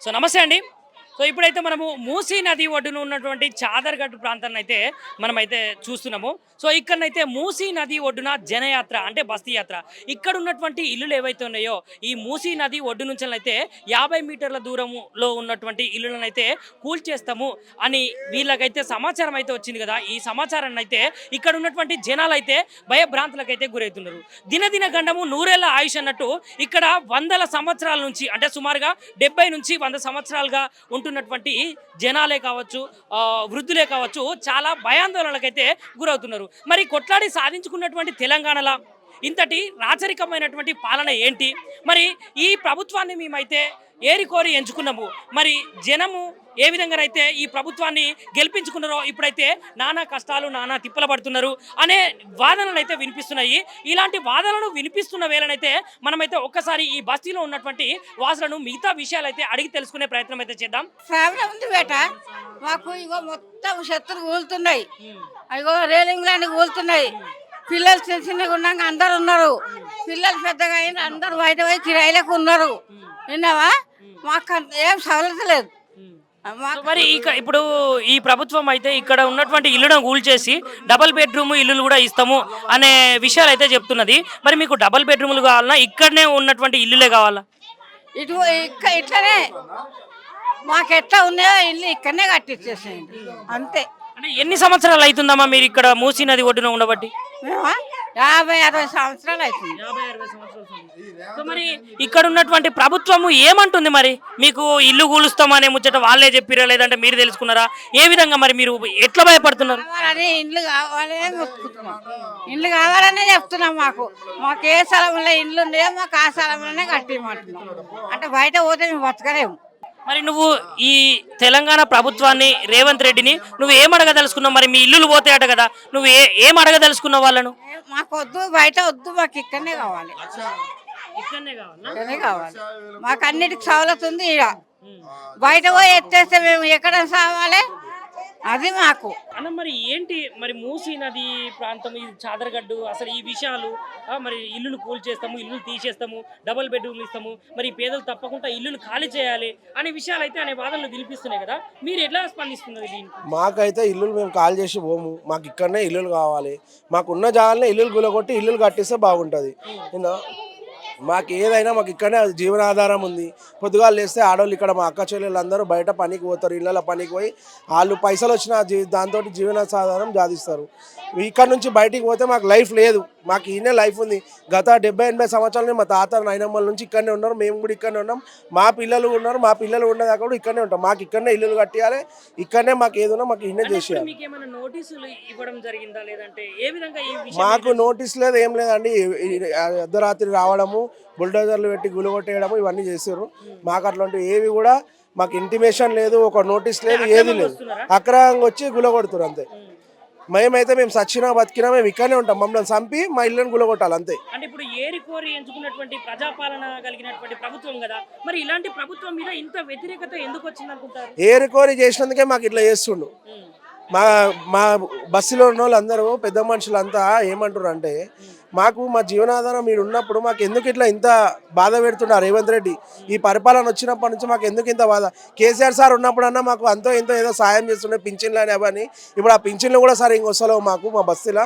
So నమస్తే అండి. So ఇప్పుడైతే మనము మూసీ నది ఒడ్డున ఉన్నటువంటి చాదర్ఘట్ ప్రాంతాన్ని అయితే మనమైతే చూస్తున్నాము. సో ఇక్కడనైతే మూసీ నది ఒడ్డున జనయాత్ర అంటే బస్తీ యాత్ర. ఇక్కడ ఉన్నటువంటి ఇల్లులు ఏవైతే ఉన్నాయో ఈ మూసీ నది ఒడ్డు నుంచి అయితే 50 మీటర్ల దూరంలో ఉన్నటువంటి ఇల్లులను అయితే కూల్చేస్తాము అని వీళ్ళకైతే సమాచారం అయితే వచ్చింది కదా. ఈ సమాచారాన్ని అయితే ఇక్కడ ఉన్నటువంటి జనాలు అయితే భయభ్రాంతులకైతే గురవుతున్నారు. దినదిన గండము నూరేళ్ల ఆయుష్ అన్నట్టు ఇక్కడ వందల సంవత్సరాల నుంచి అంటే సుమారుగా 70 నుంచి 100 సంవత్సరాలుగా ఉంటున్నటువంటి జనాలే కావచ్చు, వృద్ధులే కావచ్చు, చాలా భయాందోళనలకైతే గురవుతున్నారు. మరి కొట్లాడి సాధించుకున్నటువంటి తెలంగాణలో ఇంతటి రాచరికమైనటువంటి పాలన ఏంటి? మరి ఈ ప్రభుత్వాన్ని మేమైతే ఏరికోరి ఎంచుకున్నాము. మరి జనము ఏ విధంగానైతే ఈ ప్రభుత్వాన్ని గెలిపించుకున్నారో ఇప్పుడైతే నానా కష్టాలు నానా తిప్పల పడుతున్నారు అనే వాదనలు అయితే వినిపిస్తున్నాయి. ఇలాంటి వాదనలు వినిపిస్తున్న వేళనైతే మనమైతే ఒక్కసారి ఈ బస్తీలో ఉన్నటువంటి వాసులను మిగతా విషయాలు అయితే అడిగి తెలుసుకునే ప్రయత్నం అయితే చేద్దాం. ప్రాబ్లం ఉంది బేట. మాకు ఇగో మొత్తం చెత్తలు కూలుతున్నాయి, ఇగో రేలింగ్ లాంటి కూలుతున్నాయి. పిల్లలు చిన్న చిన్నగా ఉన్నాక అందరు ఉన్నారు, పిల్లలు పెద్దగా అయిన అందరు బయట పోయి కిరాయిలకు ఉన్నారు. విన్నావా? మాకు ఏం సవలత లేదు. మరి ఇప్పుడు ఈ ప్రభుత్వం అయితే ఇక్కడ ఉన్నటువంటి ఇల్లును కూల్చేసి డబల్ బెడ్రూమ్ ఇల్లులు కూడా ఇస్తాము అనే విషయాలు అయితే చెప్తున్నది. మరి మీకు డబల్ బెడ్రూమ్లు కావాలన్నా ఇక్కడనే ఉన్నటువంటి ఇల్లులే కావాలా? ఇటు ఇట్లనే మాకు ఎట్లా ఉన్నాయో ఇల్లు ఇక్కడనే కట్టించేసేయండి అంతే. అంటే ఎన్ని సంవత్సరాలు అవుతుందమ్మా మీరు ఇక్కడ మూసీ నది ఒడ్డున ఉండబట్టి? మేమా 50-60 సంవత్సరాలు అవుతుంది. సో మరి ఇక్కడ ఉన్నటువంటి ప్రభుత్వము ఏమంటుంది? మరి మీకు ఇల్లు కూలుస్తామనే ముచ్చట వాళ్ళే చెప్పిరా లేదంటే మీరు తెలుసుకున్నారా? ఏ విధంగా మరి మీరు ఎట్లా భయపడుతున్నారు? ఇండ్లు కావాలనే మొక్కుతున్నాం, ఇండ్లు కావాలనే చెప్తున్నాం. మాకు ఏ స్థలంలో ఇండ్లు ఉన్నాయో మాకు ఆ స్థలంలోనే కట్టిమంటున్నాం. అంటే బయట పోతే మేము బతకలేము. మరి నువ్వు ఈ తెలంగాణ ప్రభుత్వాన్ని రేవంత్ రెడ్డిని నువ్వు ఏం అడగదలుచుకున్నావు? మరి మీ ఇల్లులు పోతాయట కదా, నువ్వు ఏం అడగదలుచుకున్నావు వాళ్ళను? మాకు వద్దు, బయట వద్దు, మాకు ఇక్కడనే కావాలి, ఇక్కడనే కావాలి. మాకు అన్నిటికి సవలతు ఉంది. ఈడ బయట పోయి ఎత్తేస్తే మేము ఎక్కడ సావాలి? అది మాకు అన్న. మరి ఏంటి మరి మూసీ నది ప్రాంతం ఇది చాదరగడ్డు అసలు ఈ విషయాలు మరి ఇల్లులు కూల్చేస్తాము, ఇల్లులు తీసేస్తాము, డబుల్ బెడ్రూమ్లు ఇస్తాము, మరి పేదలు తప్పకుండా ఇల్లులు ఖాళీ చేయాలి అనే విషయాలు అయితే అనే వాదనలు వినిపిస్తున్నాయి కదా. మీరు ఎట్లా స్పందిస్తున్నారు దీనికి? మాకైతే ఇల్లులు మేము ఖాళీ చేసి పోము, మాకు ఇక్కడనే ఇల్లులు కావాలి. మాకున్న జాగాలనే ఇల్లులు గులగొట్టి ఇల్లులు కట్టిస్తే బాగుంటుంది. మాకు ఏదైనా మాకు ఇక్కడనే జీవనాధారం ఉంది. పొద్దుగాలు లేస్తే ఆడవాళ్ళు ఇక్కడ మా అక్క చెల్లెళ్ళు అందరూ బయట పనికి పోతారు, ఇళ్ళ పనికి పోయి వాళ్ళు పైసలు వచ్చిన దాంతో జీవనాధారం సాధిస్తారు. ఇక్కడ నుంచి బయటికి పోతే మాకు లైఫ్ లేదు, మాకు ఈయనే లైఫ్ ఉంది. గత 70-80 సంవత్సరాలు మా తాత నాయనమ్మల నుంచి ఇక్కడనే ఉన్నారు, మేము కూడా ఇక్కడనే ఉన్నాం, మా పిల్లలు ఉన్నారు, మా పిల్లలు ఉండేదాకా కూడా ఇక్కడనే ఉంటాం. మాకు ఇక్కడనే ఇల్లులు కట్టియాలి, ఇక్కడనే మాకు ఏదైనా మాకు ఈయనే చేసేయాలి. మాకు నోటీస్ లేదు, ఏం లేదండి. అర్ధరాత్రి రావడము, బుల్డోజర్లు పెట్టి గులగొట్టేయడము ఇవన్నీ చేశారు. మాకు అట్లాంటివి ఏవి కూడా మాకు ఇంటిమేషన్ లేదు, ఒక నోటీస్ లేదు, ఏది లేదు. అక్రమంగా వచ్చి గులగొడుతున్నారు అంతే. మేము సచ్చినా బతికినా మేము ఇక్కడనే ఉంటాం, మమ్మల్ని చంపి మా ఇళ్ళని గులగొట్టాలి అంతే. అంటే ఇప్పుడు ఏరికోరి ఎంచుకున్నటువంటి ప్రజాపాలన కలిగినటువంటి ప్రభుత్వం కదా, మరి ఇలాంటి ప్రభుత్వం మీద ఇంత వ్యతిరేకత ఎందుకు వచ్చింది అనుకుంటారు? ఏరికోరి చేసినందుకే మాకు ఇట్లా చేస్తుండు. మా బస్సులో ఉన్న వాళ్ళు అందరూ పెద్ద మనుషులంతా ఏమంటారు అంటే, మాకు మా జీవనాధారం మీరు ఉన్నప్పుడు మాకు ఎందుకు ఇట్లా ఇంత బాధ పెడుతున్నారు రేవంత్ రెడ్డి? ఈ పరిపాలన వచ్చినప్పటి నుంచి మాకు ఎందుకు ఇంత బాధ? కేసీఆర్ సార్ ఉన్నప్పుడన్నా మాకు అంతో ఎంతో ఏదో సాయం చేస్తుండే, పింఛన్లు అని అవన్నీ. ఇప్పుడు ఆ పింఛన్లు కూడా సార్ ఇంకొస్తలేవు మాకు. మా బస్సులో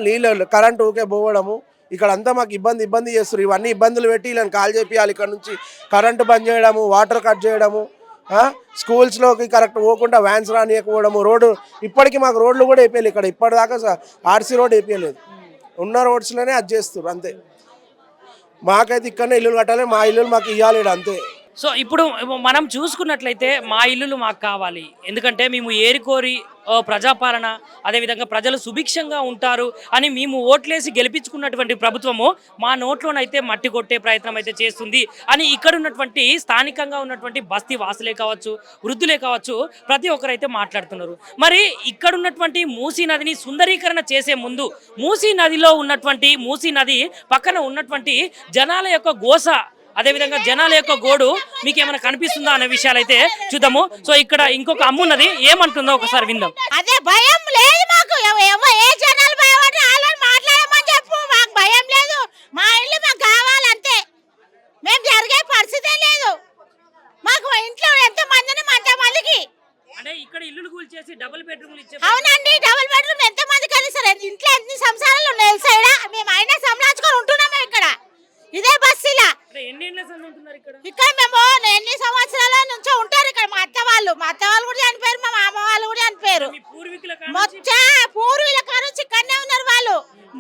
నీళ్ళు కరెంటు ఊకే పోవడము, ఇక్కడ అంతా మాకు ఇబ్బంది చేస్తారు. ఇవన్నీ ఇబ్బందులు పెట్టి ఇలా కాల్ చేపియాలి. ఇక్కడ నుంచి కరెంటు బంద్ చేయడము, వాటర్ కట్ చేయడము, స్కూల్స్లోకి కరెక్ట్ పోకుండా వ్యాన్స్ రానియకపోవడము, రోడ్డు ఇప్పటికీ మాకు రోడ్లు కూడా వేయలేదు. ఇక్కడ ఇప్పటిదాకా ఆర్సీ రోడ్ వేయలేదు, ఉన్న రోడ్స్లోనే అది చేస్తారు అంతే. మాకైతే ఇక్కడనే ఇల్లులు కట్టాలి, మా ఇల్లులు మాకు ఇవ్వాలి అంతే. సో ఇప్పుడు మనం చూసుకున్నట్లయితే మా ఇల్లులు మాకు కావాలి, ఎందుకంటే మేము ఏరికోరి ప్రజాపాలన అదేవిధంగా ప్రజలు సుభిక్షంగా ఉంటారు అని మేము ఓట్లేసి గెలిపించుకున్నటువంటి ప్రభుత్వము మా నోట్లోనైతే మట్టి కొట్టే ప్రయత్నం అయితే చేస్తుంది అని ఇక్కడ ఉన్నటువంటి స్థానికంగా ఉన్నటువంటి బస్తీ వాసులే కావచ్చు, వృద్ధులే కావచ్చు, ప్రతి ఒక్కరైతే మాట్లాడుతున్నారు. మరి ఇక్కడ ఉన్నటువంటి మూసీ నదిని సుందరీకరణ చేసే ముందు మూసీ నదిలో ఉన్నటువంటి మూసీ నది పక్కన ఉన్నటువంటి జనాల యొక్క గోస అదేవిధంగా జనాల యొక్క గోడు మీకు ఏమైనా కనిపిస్తుందా అనే విషయాలు అయితే చూద్దాము. సో ఇక్కడ ఇంకొక అమ్మున్నది, ఏమంటుందో ఒకసారి విందాం. అదే భయం లేదు మాకు, ఏ జనాలు భయపడి వాళ్ళని మాట్లాడమని చెప్పు, మాకు భయం లేదు. మా ఇల్లు మాకు కావాలంతే, మేము జరిగే పరిస్థితే లేదు. మాకు ఇంట్లో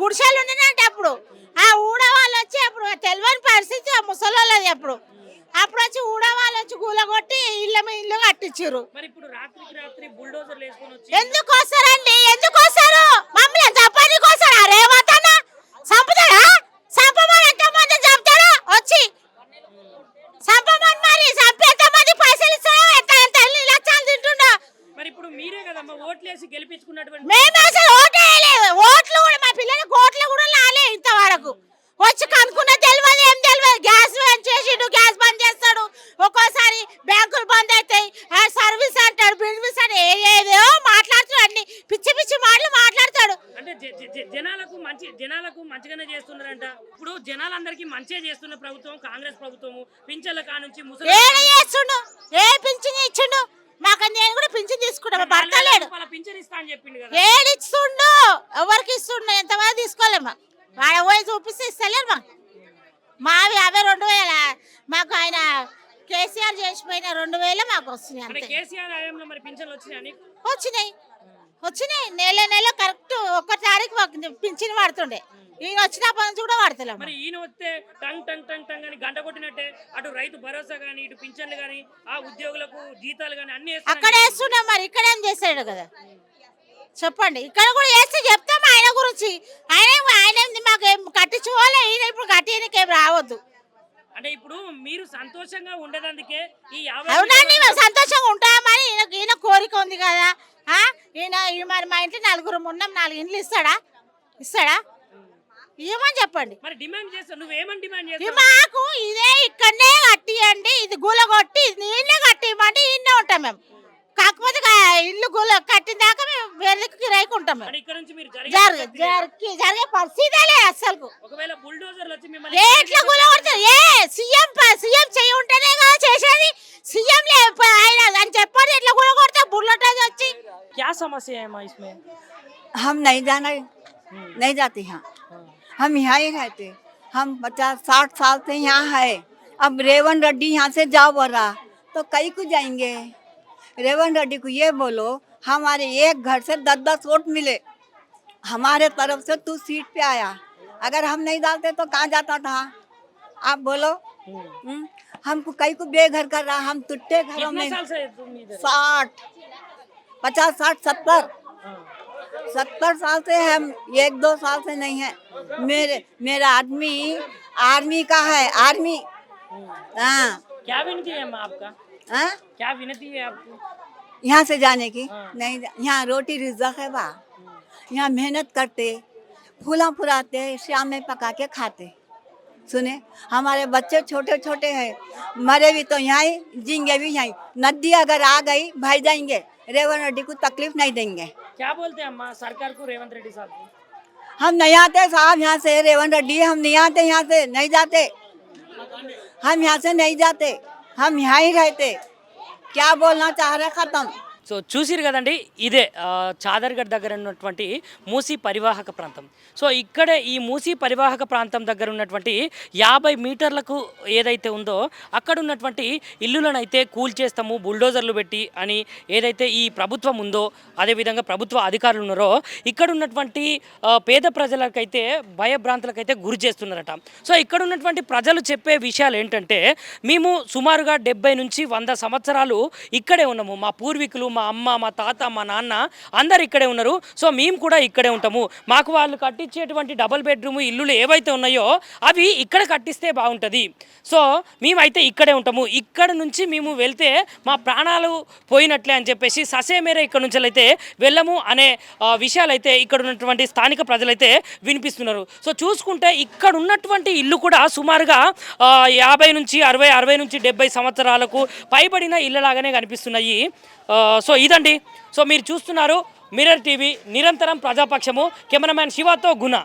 గుడిసెలు ఉండినంటే అప్పుడు ఆ ఊడవాళ్ళు వచ్చి అప్పుడు తెలియని పరిస్థితి ఆ ముసలోళ్ళది అప్పుడు వచ్చి ఊడవాళ్ళు వచ్చి కూలగొట్టి ఇల్లు కట్టించారు. మరి ఇప్పుడు రాత్రికి రాత్రి బుల్డోజర్లు వేసుకొని వచ్చి ఎందుకు వస్తారండి? ఎందుకు వస్తారు? మమ్మల్ని చంపడానికి వస్తారా? రేవంత్ అన్న చంపుతాడా? చంపమని ఎంతమంది చంపుతాడా? వచ్చి చంపమని మరి చంపి ఎంతమంది పైసలు ఇస్తాడో ఎంత లక్షలు తింటుండో. మరి ఇప్పుడు మీరే కదమ్మా ఓట్లేసి గెలిపించుకున్నటువంటి మేము అసలు ఓటు వేయలేదు. ఓట్లు కూడా మా పిల్లలకి ఓట్లు కూడా రాలే ఇంతవరకు. వచ్చి కనుక్కున్న తెలియదు, ఏం తెలియదు. గ్యాస్ చేసిండు, గ్యాస్ బంద్ చేస్తాడు, ఒక్కోసారి బ్యాంకులు బంద్ అవుతాయి, సర్వీస్ అంటాడు, బిజినెస్ అని ఏదో మాట్లాడుతాడు. అన్ని పిచ్చి పిచ్చి మాటలు మాట్లాడతాడు. అంటే జనాలకు మంచిగానే చేస్తున్నారంట. ఇప్పుడు జనాలందరికీ మంచిగా చేస్తున్న ప్రభుత్వం కాంగ్రెస్ ప్రభుత్వము. పింఛన్ల కానుంచి ఏడు చేస్తుండు, ఏ పింఛన్ ఇచ్చిండు మాకు? నేను కూడా పింఛన్ తీసుకుంటా, భర్త లేడు. పింఛన్ ఇస్తా అని చెప్పిండు కదా. ఏడు ఇస్తుండు, ఎవరికి ఇస్తుండు? ఎంతమంది తీసుకోలేమా? వాడ పోయి చూపిస్తే ఇస్తలేరు మాకు. మావి అవే 2000 మాకు ఆయన కేసీఆర్ చేసిపోయిన 2000 మాకు వస్తున్నాయి అంతే. కేసీఆర్ హయాంలో మరి పింఛన్లు వచ్చినాయని వచ్చినాయి నెల కరెక్ట్ 1 తారీఖు మాకు పింఛన్ పడుతుండే. ఈయన వచ్చినప్పటి నుంచి కూడా పడతలేము. మరి ఈయన వస్తే టంగ్ టంగ్ టంగ్ టంగ్ అని గంట కొట్టినట్టే అటు రైతు భరోసా గానీ ఇటు పింఛన్లు గానీ ఆ ఉద్యోగులకు జీతాలు గానీ అన్ని అక్కడ వేస్తున్నాం. మరి ఇక్కడ ఏం చేశాడు కదా చెప్పండి? ఇక్కడ కూడా వేస్తే చెప్తాం ఆయన గురించి. ఆయన మాకు కట్టించుకోవాలి. ఈయన ఇప్పుడు కట్టినకేం రావద్దు. అంటే ఇప్పుడు మీరు సంతోషంగా ఉండేదందుకే ఈ అవునండి, మేము సంతోషంగా ఉంటామని ఈయన కోరిక ఉంది కదా. ఈయన మరి మా ఇంట్లో 4 ఉన్నాం, 4 ఇండ్లు ఇస్తాడా? ఏమని చెప్పండి. మరి డిమాండ్ చేస్తా, నువ్వేమని డిమాండ్ చేస్తావు? మాకు ఇదే ఇక్కడనే కట్టియండి, ఇది గూల కొట్టి నీళ్ళే కట్టియమంటే ఇన్నే ఉంటాం మేము. కాకపోతే ఇల్లు గూల కట్టిన దాకా మేము వెళ్ళకి కిరాయికి ఉంటాం. జరిగే పరిస్థితే లేదు అసలు. ఒకవేళ బుల్డోజర్లు వచ్చి ఎట్లా గూల కొడతారు? సీఎం చెయ్యి ఉంటేనే కదా చేసేది. సీఎం ఆయన అని చెప్పండి ఎట్లా గూల కొడతా బుల్లెట్ వచ్చి. क्या समस्या है माँ इसमें? हम नहीं जाते यहाँ। हम यहाँ ही रहते। हम 50-60 साल से यहाँ है। अब रेवंत रेड्डी यहाँ से जाओ बोला तो कई को जाएंगे। रेवंत रेड्डी को ये बोलो हमारे एक घर से 10-10 वोट मिले, हमारे तरफ से तू सीट पे आया। अगर हम नहीं डालते तो कहाँ जाता था आप बोलो? हमको कई को बेघर कर रहा। हम टुट्टे घरों में 70 साल से हम 1-2 साल से नहीं है। मेरा आदमी आर्मी का है, आर्मी। हाँ, क्या विनती है माँ आपका? हाँ, क्या विनती है आपको यहाँ से जाने की? नहीं, यहाँ रोटी रिज़्क़ है बा। यहाँ मेहनत करते, फूला फुलाते, शाम में पका के खाते। सुने, हमारे बच्चे छोटे छोटे हैं, मरे भी तो यहाँ ही, जिएंगे भी यहाँ। नदी अगर आ गई भाई जाएंगे। रेवंत रेड्डी को तकलीफ नहीं देंगे। क्या बोलते हैं अम्मा सरकार को, रेवंत रेड्डी साहब को? हम नहीं आते साहब यहाँ से। रेवंत रेड्डी हम नहीं आते यहाँ से, नहीं जाते। हम यहाँ से नहीं जाते, हम यहाँ ही रहते। क्या बोलना चाह रहे खत्म। సో చూసిరు కదండి, ఇదే చాదర్గఢ్ దగ్గర ఉన్నటువంటి మూసీ పరివాహక ప్రాంతం. సో ఇక్కడే ఈ మూసీ పరివాహక ప్రాంతం దగ్గర ఉన్నటువంటి 50 మీటర్లకు ఏదైతే ఉందో అక్కడ ఉన్నటువంటి ఇల్లులను అయితే కూల్చేస్తాము బుల్డోజర్లు పెట్టి అని ఏదైతే ఈ ప్రభుత్వం ఉందో, అదేవిధంగా ప్రభుత్వ అధికారులు ఉన్నారో ఇక్కడ ఉన్నటువంటి పేద ప్రజలకైతే భయభ్రాంతులకైతే గురి చేస్తున్నారట. సో ఇక్కడ ఉన్నటువంటి ప్రజలు చెప్పే విషయాలు ఏంటంటే, మేము సుమారుగా 70 నుంచి 100 సంవత్సరాలు ఇక్కడే ఉన్నాము. మా పూర్వీకులు, మా అమ్మ, మా తాత, మా నాన్న అందరు ఇక్కడే ఉన్నారు. సో మేము కూడా ఇక్కడే ఉంటాము. మాకు వాళ్ళు కట్టించేటువంటి డబుల్ బెడ్రూమ్ ఇల్లులు ఏవైతే ఉన్నాయో అవి ఇక్కడ కట్టిస్తే బాగుంటుంది. సో మేమైతే ఇక్కడే ఉంటాము. ఇక్కడ నుంచి మేము వెళ్తే మా ప్రాణాలు పోయినట్లే అని చెప్పేసి ససేమేరే ఇక్కడ నుంచి అయితే వెళ్ళము అనే విషయాలు అయితే ఇక్కడ ఉన్నటువంటి స్థానిక ప్రజలైతే వినిపిస్తున్నారు. సో చూసుకుంటే ఇక్కడ ఉన్నటువంటి ఇల్లు కూడా సుమారుగా 50 నుంచి 60 నుంచి 70 సంవత్సరాలకు పైబడిన ఇళ్ళలాగానే కనిపిస్తున్నాయి. సో ఇదండి. సో మీరు చూస్తున్నారు మిర్రర్ టీవీ, నిరంతరం ప్రజాపక్షము. కెమెరామ్యాన్ శివతో గుణ.